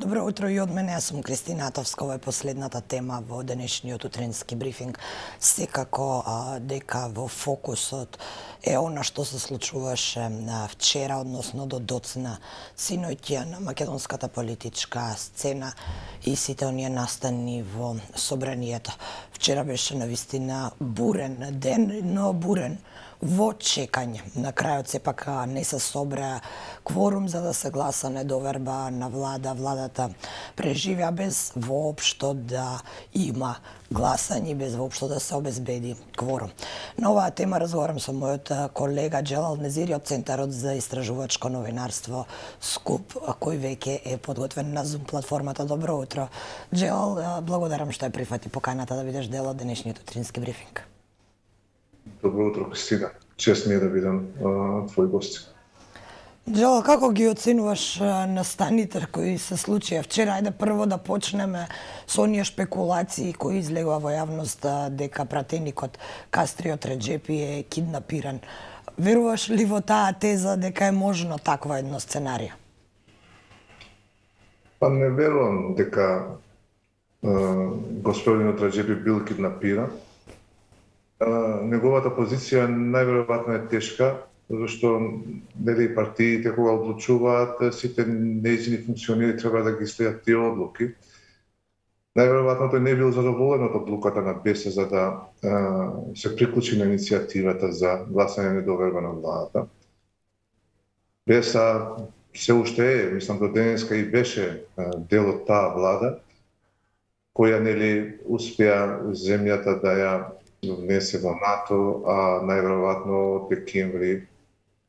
Добро утро и од мене, јас сум Кристина Атовска. Ова е последната тема во денешниот утрински брифинг. Секако дека во фокусот е она што се случуваше вчера, односно до доцна синоќа на македонската политичка сцена и сите оние настани во собранието. Вчера беше навистина бурен ден, но бурен во чекање. На крајот сепак не се собра кворум за да се гласа недоверба на влада. Владата преживеа без воопшто да има гласање, без воопшто да се обезбеди кворум. На оваа тема разговарам со мојот колега Джелал Незири од Центарот за истражувачко новинарство СКУП, кој веќе е подготвен на Zoom платформата. Добро утро, Джелал. Благодарам што ја прифати поканата да бидеш дел од денешниот утрински брифинг. Добро утро, Кристина. Чест ми е да бидам твој гост. Джелал, како ги оценуваш настаните кои се случија вчера? Ајде прво да почнеме со оние шпекулации кои излегува во јавност дека пратеникот Кастриот Реџепи е киднапиран. Веруваш ли во таа теза дека е можно таква едно сценарија? Па не верувам дека господинот Реџепи бил киднапиран. Неговата позиција најверојатно е тешка, зашто нели партиите кога одлучуваат, сите нејзини функционери треба да ги следат тие одлуки. Најверојатно тој не бил задоволен од одлуката на БЕС за да се приклучи на иницијативата за гласање недоверба на владата. БЕС се уште е, мислам до денеска и беше дел од таа влада, која нели успеа земјата да ја внесе во НАТО, а најверојатно од декември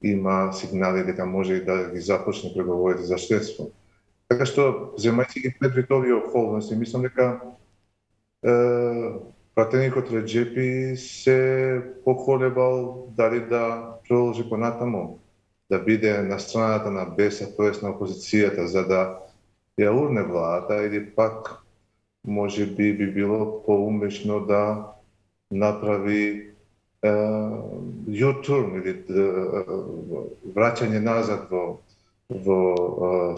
има сигнали дека може и да ги започне преговорите за членство. Така што, земајќи ги предвид овие околности, мислам дека пратеникот Реџепи се поколебал дали да продолжи понатаму, да биде на страната на БЕС, тоест на опозицијата, за да ја урне владата, или пак може би било поумешно да направи U-turn или враќање назад во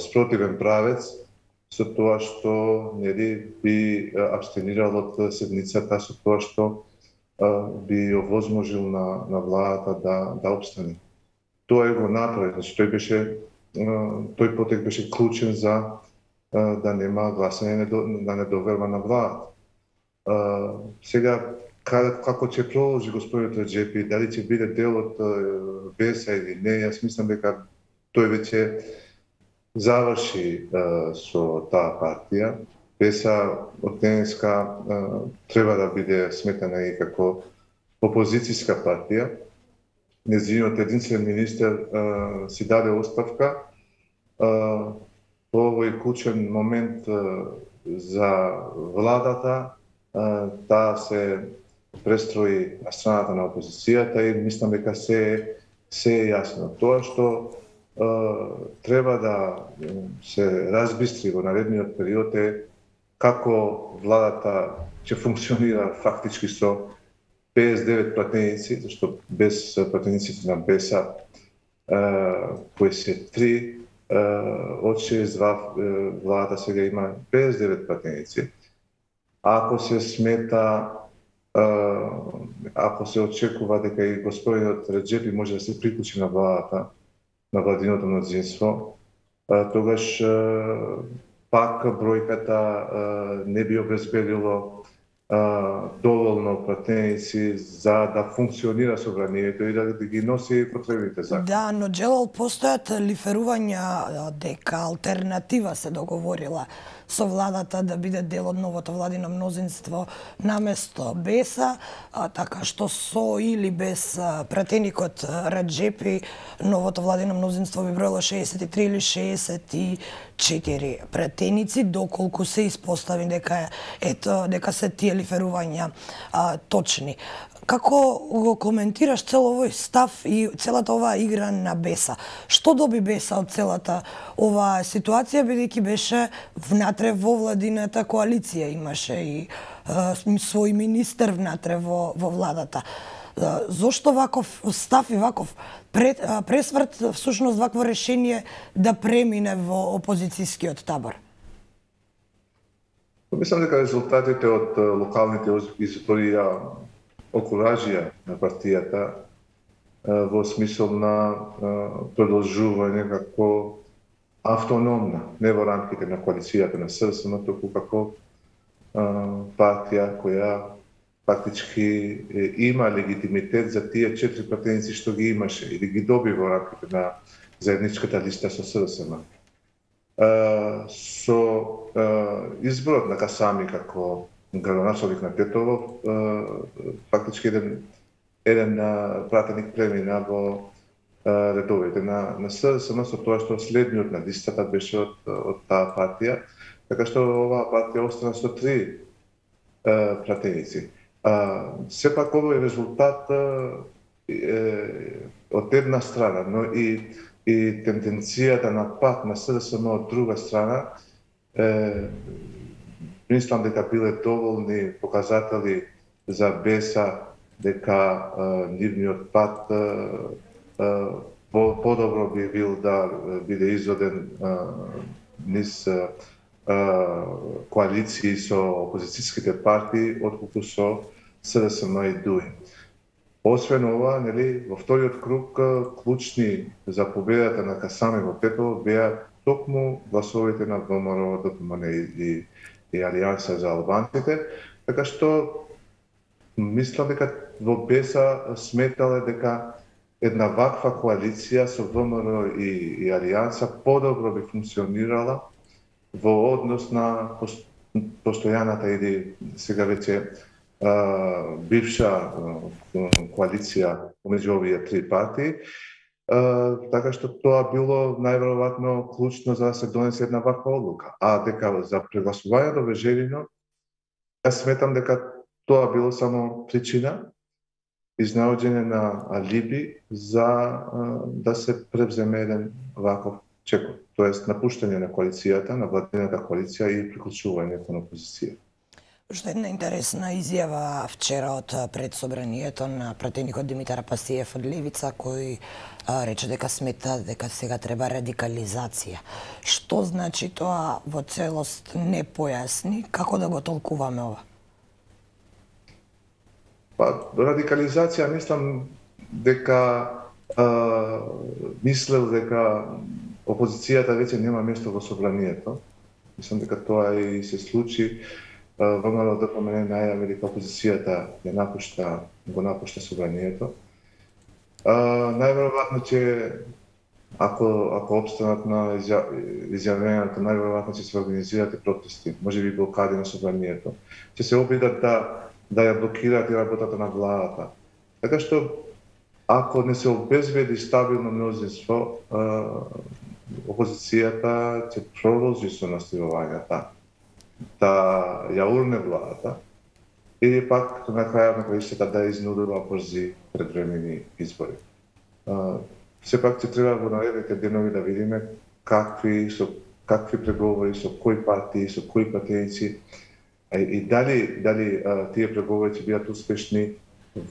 спротивен правец, со тоа што нели би абстенирал од седницата, со тоа што би овозможил на владата да обстане. Тоа го направи, значи тој потек беше клучен за да нема гласање на недоверба на владата. Сега како ќе продолжи господинот Реџепи, дали ќе биде дел од БЕС или не, јас мислам дека тој веќе заврши со таа партија. БЕС од денеска треба да биде сметана и како опозицијска партија. Нејзиниот единствен министер си даде оставка во овој клучен момент за владата. Таа се престрои на страната на опозицијата и мислам дека се е јасно. Тоа што треба да се разбистри во наредниот период е како владата ќе функционира фактички со 59 пратеници, зашто без пратениците на БЕС, кои се 3 од 62 владата сега има 59 пратеници. Ако се смета, ако се очекува дека и господинот Реџепи може да се приклучи на владата, на владиното мнозинство, тогаш пак бројката не би обезбедило доволно пратеници за да функционира собранието и да ги носи потребните закони. Да, но Джелал, постојат лиферувања дека алтернатива се договорила со владата да биде дел од новото владино мнозинство наместо БЕС, така што со или без пратеникот Реџепи новото владино мнозинство би броело 63 или 64 пратеници, доколку се испостави дека се тие лиферувања точни. Како го коментираш цел овој став и целата оваа игра на БЕС? Што доби БЕС од целата оваа ситуација, бидејќи беше внатре во владината коалиција, имаше и свој министер внатре во владата. Зошто ваков став и ваков пресврт, всушност вакво решение да премине во опозицијскиот табор? Мислам дека резултатите од локалните избори ја окуражија на партијата во смисол на продолжување како автономна, не во рамките на коалицијата на СДСМ, туку како партија која фактички има легитимитет за тие 4 пратеници што ги имаше или ги доби во рамките на заедничката листа со СДСМ. Со изборот на Касами како градоначалник на Тетово, фактички еден пратеник премина во редовите на СДСМ со тоа што следниот на листата беше од таа партија, така што оваа партија остана со 3 пратеници. Сепак овој резултат од една страна, но и тенденцијата на пат на СДСМ од друга страна, мислам дека биле доволни показатели за БЕСА дека нивниот пат подобро би бил да биде изведен низ коалиции со опозицијските партии, отколку со СДСМ и ДУИ. Освен ова, во вториот круг, клучни за победата на Касами во Тетово беа токму гласовите на ВМРО, ДПМН и Алијанса за албанците, така што мислам дека во БЕСА сметале дека една ваква коалиција со ВМРО и Алијанса подобро би функционирала во однос на постојаната или сега веќе бивша коалиција меѓу овие 3 партии, така што тоа било најверојатно клучно за да се донесе една ваква одлука. А дека за прегласувањето во Желино, јас сметам дека тоа било само причина, изнаоѓање на алиби за да се превземе еден ваков чекор, тоест напуштање на коалицијата, на владината коалиција и приклучување кон опозиција. Уште една интересна изјава вчера од предсобранието на пратеникот Димитар Пасиев од Левица, кој рече дека смета дека сега треба радикализација. Што значи тоа во целост не појасни, како да го толкуваме ова? Радикализација мислам дека мислел дека опозицијата веќе нема место во собранието. Мислам дека тоа и се случи. ВМРО ДПМН најави дека опозицијата го напушта собранието. Најверојатно ќе, ако обстанат на изјавењето, најверојатно ќе се организираат и протести, можеби блокади на собранието. Ќе се обидат да ја блокираат и работата на владата. Така што, ако не се обезбеди стабилно мнозинство, опозицијата ќе продолжи со настојувањата да ја урне владата или пак на крајот на краиштата да изнудува брзи предвремени избори. Сепак ќе треба во наредните денови да видиме какви преговори со кои партии, со кои пратеници и дали тие преговори ќе бидат успешни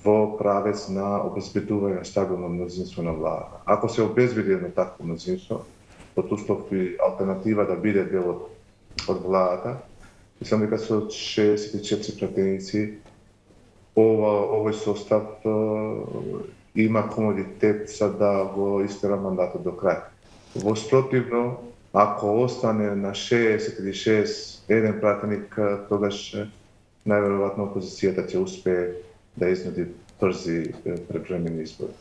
во правец на обезбедување на стабилно мнозинство на владата. Ако се обезбеди едно такво мнозинство, под услов и алтернатива да биде дел од владата, мислам дека со 64 пратеници овој состав има комодитет за да го истера мандатот до крај. Во спротивно, ако остане на 60 или 61 пратеник, тогаш најверојатно опозицијата ќе успее да изнуди брзи предвремени избори.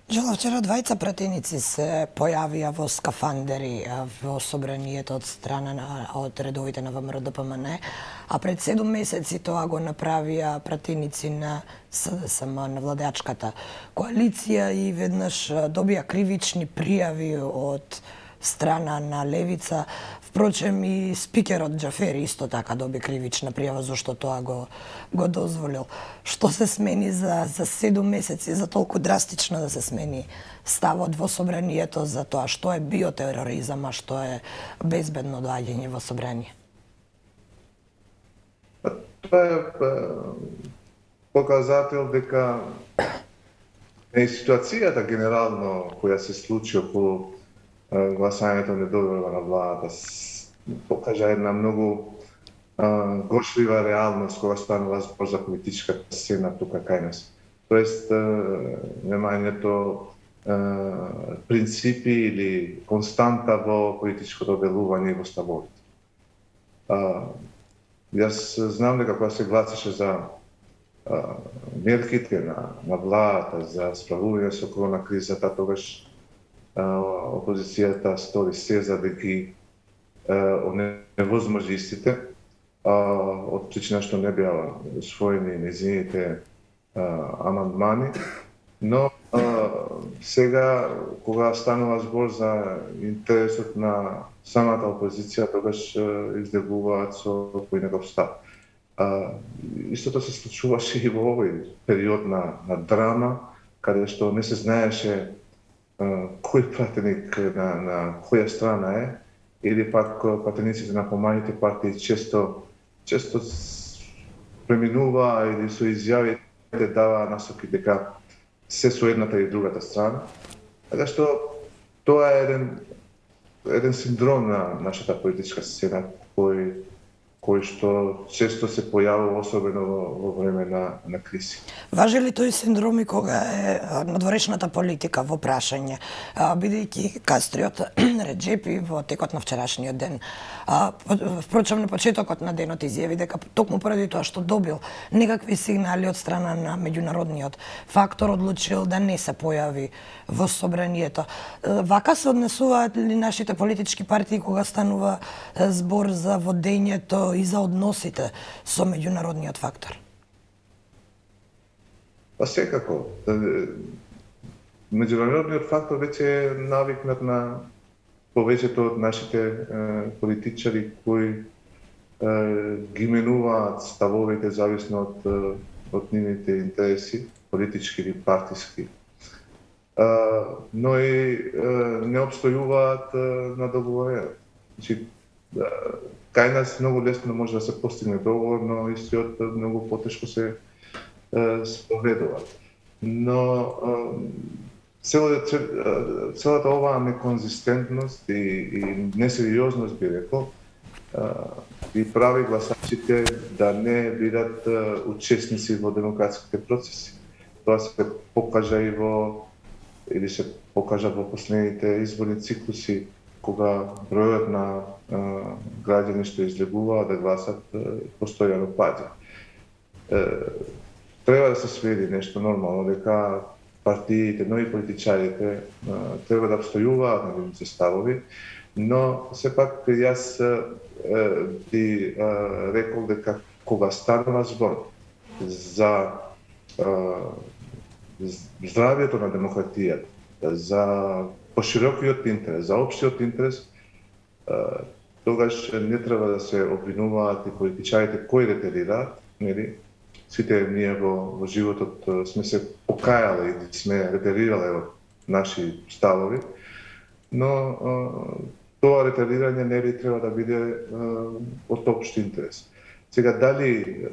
Джела, вчера двајца пратеници се појавија во скафандери во собранието од страна од редовите на ВМРО ДПМН, а пред 7 месеци тоа го направија пратеници на СДСМ, на владеачката коалиција и веднаш добија кривични пријави од страна на Левица. Впрочем, и спикерот Џафери исто така доби кривична пријава зашто тоа го дозволил. Што се смени за 7 месеци, за толку драстично да се смени ставот во собранието за тоа што е биотероризам, а што е безбедно доаѓање во собрание? Тоа е показател дека е ситуацијата генерално која се случи околу гласањето недоверба на владата покажа една многу горшлива реалност кога станува збор за политичката сцена тука кај нас. Тоест, немањето принципи или константа во политичкото делување и во ставовите. Јас знам дека кога се гласаше за мерките на владата за справување со корона кризата, тогаш опозицијата стори се за да ги оневозможи истите, од причина што не беа усвоени нејзините амандмани, но сега кога станува збор за интересот на самата опозиција, тогаш излегуваат со поинаков став. Истото се случуваше и во овој период на драма, каде што не се знаеше кој пратеник на која страна е, или пак пратениците на помалите партии често преминува или со изјавите дава насоки дека се со едната и другата страна. Така што тоа е еден синдром на нашата политичка сцена кој што често се појавува особено во време на кризи. Важи ли тој синдром и кога е надворешната политика во прашање, бидејќи Кастриот Реджепи во текот на вчерашниот ден, впрочем на почетокот на денот изјави дека токму поради тоа што добил некакви сигнали од страна на меѓународниот фактор, одлучил да не се појави во собранието. Вака се однесуваат ли нашите политички партии кога станува збор за водењето и за односите со меѓународниот фактор? Па секако. Меѓународниот фактор веќе е навикнат на повеќето од нашите политичари кои ги менуваат ставовите зависно од нивните интереси, политички или партиски, но и не обстојуваат на договорот. Значи, кај нас многу лесно може да се постигне договор, но истиот многу потешко се спроведува. Но целата оваа неконзистентност и несериозност, би рекол, и прави гласачите да не бидат учесници во демократските процеси. Тоа се покажа и се покажа во последните изборни циклуси, кога бројот на граѓани што излегуваат да гласат постојано паѓа. Треба да се сведи нешто нормално, дека партиите, но и политичарите треба да обстојуваат на нивните ставови, но сепак јас би рекол дека кога станува збор за здравието на демократијата, за поширокиот интерес, за општиот интерес, тогаш не треба да се обвинуваат и политичарите кои ретелираат, нели? Сите ние во животот сме се покајале и сме ретелирале од наши ставови, но тоа ретелирање не би треба да биде од општи интерес. Сега, дали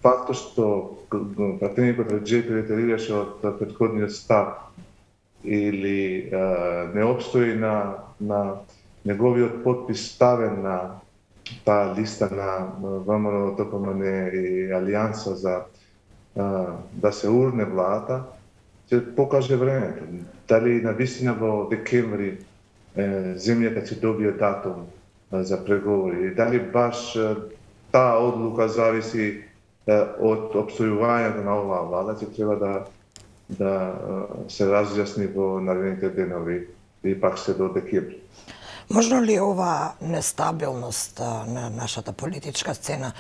фактот што пратеникот Реджепи ретелираше од претходниот став или не обстои на неговиот подпис ставен на таа листа на ВМРО, ДПМН и Алијанса за да се урне владата, ќе покаже времето. Дали навистина во декември земјата ќе добие датум за преговори, дали баш таа одлука зависи од обстојувањето на оваа влада, ќе треба да се разјасни во наредните денови и пак се до декември. Можно ли оваа нестабилност на нашата политичка сцена,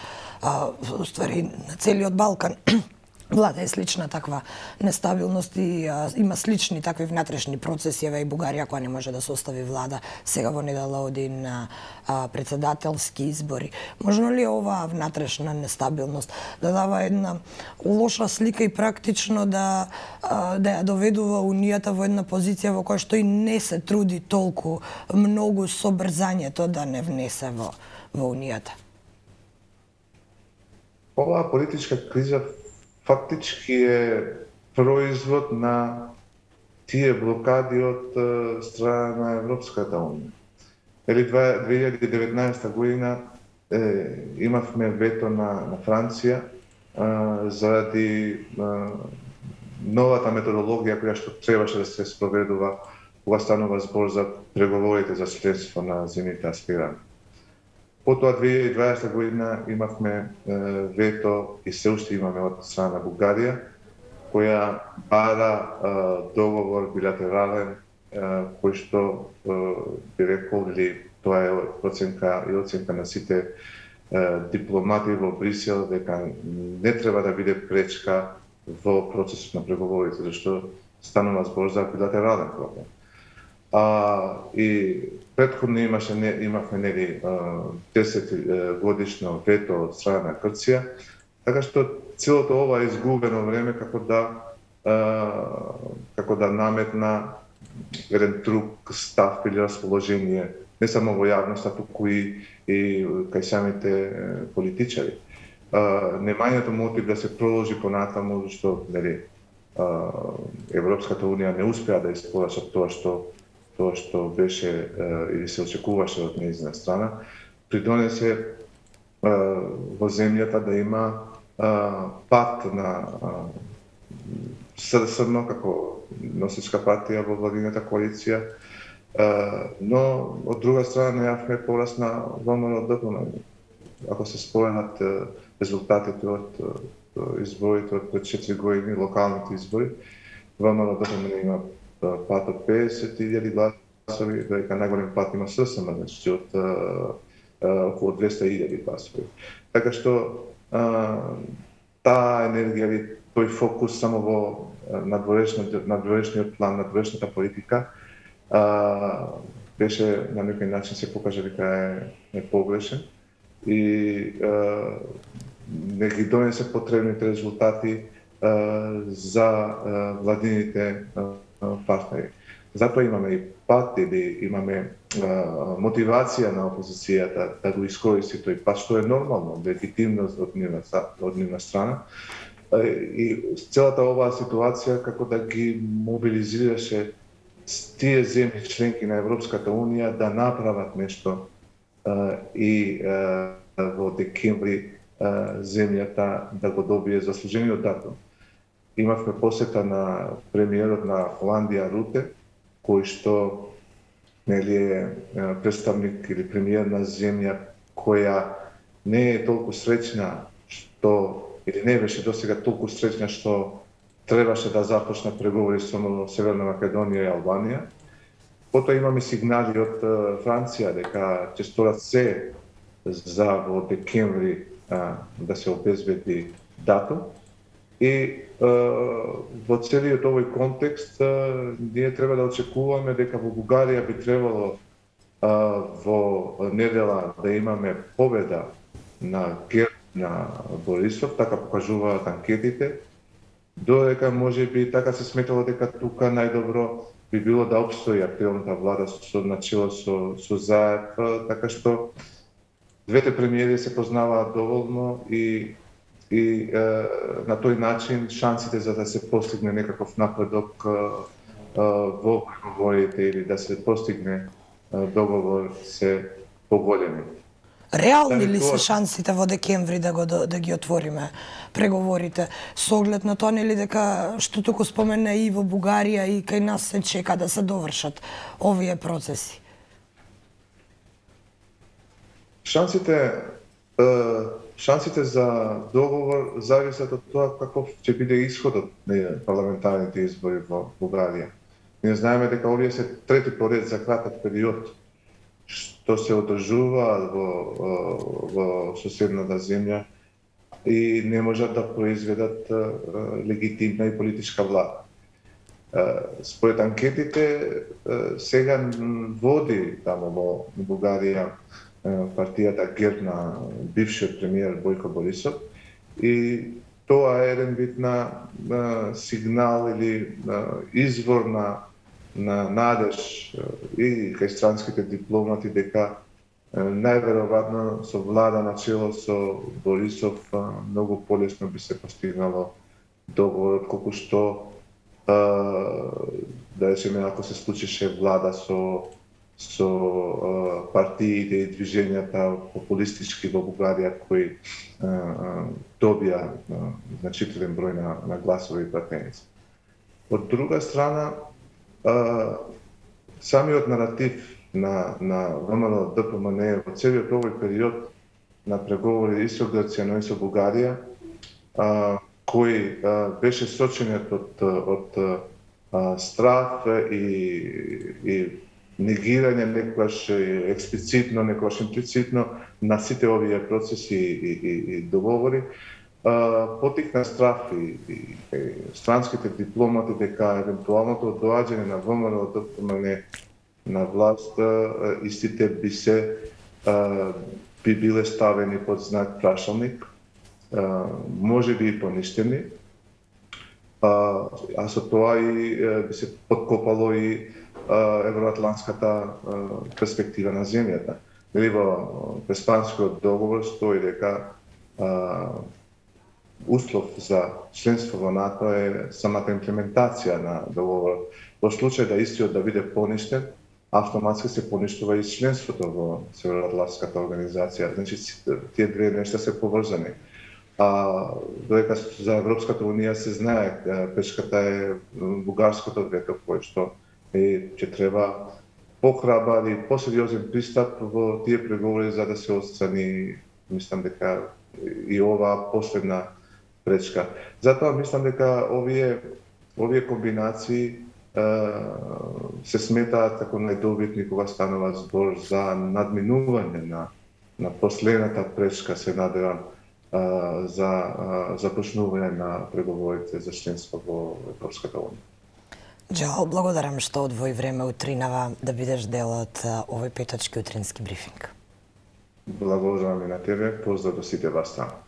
уствари на целиот Балкан, влада е слична таква нестабилност и има слични такви внатрешни процеси, еве и Бугарија која не може да се остави влада, сега во недела оди на председателски избори. Можно ли оваа внатрешна нестабилност да дава една лоша слика и практично да ја доведува Унијата во една позиција во која што и не се труди толку многу со брзањето да не внесе во Унијата? Оваа политичка криза фактички е производ на тие блокади од страна на Европската унија. 2019 година имавме вето на Франција заради новата методологија која што требаше да се спроведува кога станува збор за преговорите за членство на земјите аспиранти. Потоа 2020 година имавме вето и се уште имаме од страна на Бугарија, која бара договор билатерален, кој што би рекол, или тоа е проценка и оценка на сите дипломати во Брисел, дека не треба да биде пречка во процесот на преговорите, зашто станува збор за билатерален проблем. И претходно имавме нели 10 годишно вето од страна на Грција, така што целото ова е изгубено време како да наметна еден друг став или расположение, не само во јавноста, туку и кај самите политичари. Немањето мотив да се продолжи понатаму, зашто нели Европската унија не успеа да исполни тоа што беше или се очекуваше од нејзина страна, придонесе во земјата да има пат на СДСМ како носечка партија во владината коалиција, но од друга страна неавме пораст на ВМРО-ДПМН. Ако се споменат резултатите од изборите од пред 4 години, локалните избори, ВМРО-ДПМН има пат од 50.000 гласови, дека најголем пат има СДСМ, значи од околу 200.000 гласови. Така што таа енергија или тој фокус само во надворешниот план, надворешната политика, беше на некој начин се покажа дека е погрешен и не ги донесе потребните резултати за владините партнери. Затоа имаме и пат или имаме мотивација на опозицијата да го искористи тој пат, што е нормално, легитимно од нивна страна. И целата оваа ситуација како да ги мобилизираше тие земји членки на Европската унија да направат нешто и во декември земјата да го добие заслужениот датум. Имавме посета на премиерот на Холандија Руте, кој што нели е представник или премиер на земја која не е толку среќна што или не беше досега толку среќна што требаше да започне преговори со Северна Македонија и Албанија. Потоа имаме сигнали од Франција дека ќе сторат се за во декември да се обезбеди датум. И во целиот овој контекст ние треба да очекуваме дека во Бугарија би требало во недела да имаме победа на ГЕРБ на Борисов, така покажуваат анкетите, додека можеби така се сметало дека тука најдобро би било да опстои актуелната влада со начело со Заев, така што двете премиери се познаваат доволно и на тој начин шансите за да се постигне некаков напредок во преговорите или да се постигне договор се поголеми. Реални ли се шансите во декември да ги отвориме преговорите, со оглед на тоа нели дека што туку спомена и во Бугарија и кај нас се чека да се довршат овие процеси? Шансите за договор зависат од тоа каков ќе биде исходот на парламентарните избори во Бугарија. Ние знаеме дека овие се трети поред за краток период што се одржува во соседната земја и не можат да произведат легитимна и политичка влада. Според анкетите, сега води тамо во Бугарија партијата ГЕРБ на бившиот премиер Бојко Борисов и тоа е еден вид на сигнал или извор на надеж и кај странските дипломати дека најверојатно со влада на чело со Борисов многу полесно би се постигнало договор, колку што да речеме ако се случише влада со со партиите и движењата популистички во Бугарија кои добија значителен број на гласови и пратеници. Од друга страна, самиот наратив на ВМРО ДПМН во целиот овој период на преговори и со Грција, но и со Бугарија, кој беше сочинет од страх и негирање некогаш експлицитно, некогаш имплицитно на сите овие процеси и договори, потикна страх и странските дипломати дека евентуалното доаѓање на ВМРО ДПМН на власт, истите би биле ставени под знак прашалник, може би и поништени, а со тоа и би се подкопало и евроатлантската перспектива на земјата. Нели во Преспанскиот договор стои дека услов за членство во НАТО е самата имплементација на договорот. Во случај да истиот да биде поништен, автоматски се поништува и членството во Североатлантската организација. Значи, тие две нешта се поврзани. Додека за Европската унија се знае, печката е бугарското вето, кој што ќе треба похрабар и посериозен пристап во тие преговори за да се отстрани, мислам дека и оваа последна пречка. Затоа мислам дека овие комбинации се сметаат како најдобитни кога станува збор за надминување на последната пречка, се надевам, за започнување на преговорите за членство во Европската унија. Џо, благодарам што одвои време утринава да бидеш дел од овој петочки утрински брифинг. Благодарам и на тебе, поздрав до сите вас таму.